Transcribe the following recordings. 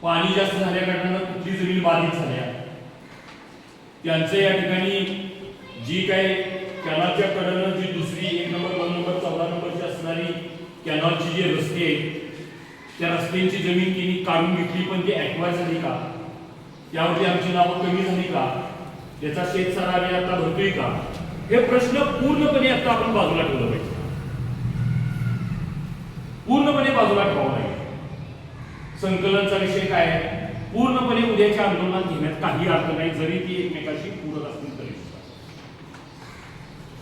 पाणी जास्त झाल्या कारणानं कुठली जमीन बाधित झाल्या, त्यांचं या ठिकाणी जी काय कॅनॉलच्या कडेनं जी दुसरी 1 नंबर 2 नंबर 14 नंबरची असणारी कॅनॉलची जी रस्ते आहेत, त्या रस्त्यांची जमीन तिने काढून घेतली, पण ती ॲक्वायर झाली का, त्यावरती आमची नावं कमी झाली का, त्याचा शेतसारा आम्ही आता भरतोय का, हे प्रश्न पूर्णपणे आता आपण बाजूला ठेवलं पाहिजे, पूर्णपणे बाजूला ठेवावं लागेल. संकलनचा विषय काय आहे, पूर्णपणे उद्याच्या आंदोलनात घेण्यात काही अर्थ नाही, जरी ती एकमेकाशी पूरक असतील तरी.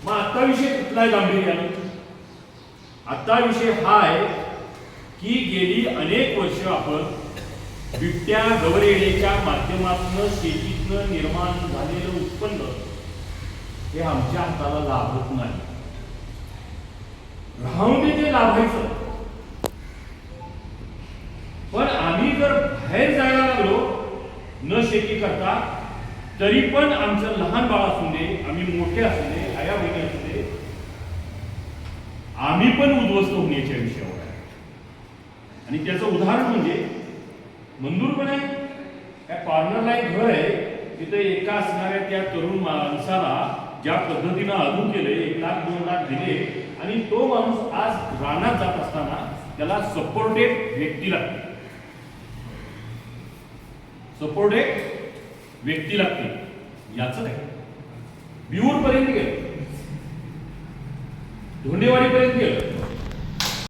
मग आता विषय कुठला आहे गांभीर्याने? आता विषय हा आहे की गेली अनेक वर्ष आपण बिबट्या गवरेड्याच्या माध्यमातून शेतीतनं निर्माण झालेलं उत्पन्न हे आमच्या हाताला लाभत नाही. राहून दे ते लाभायचं, पण आम्ही जर बाहेर जायला लागलो न शेती करता, तरी पण आमचं लहान बाळ असू दे, आम्ही मोठे असू दे, आया बहिणी असू दे, आम्ही पण उद्ध्वस्त होण्याच्या विषयावर आहे. आणि त्याचं उदाहरण म्हणजे मंजूर पण आहे, त्या कॉर्नरला एक घर आहे, तिथे एका असणाऱ्या त्या तरुण माणसाला ज्या पद्धतीनं अजून केले, 1 लाख 2 लाख दिले, आणि तो माणूस आज रानात जात असताना त्याला सपोर्टेड व्यक्ती लागते, सपोर्टेड व्यक्ती लागते. याच आहे बिऊर पर्यंत गेले, धोंडेवाडी पर्यंत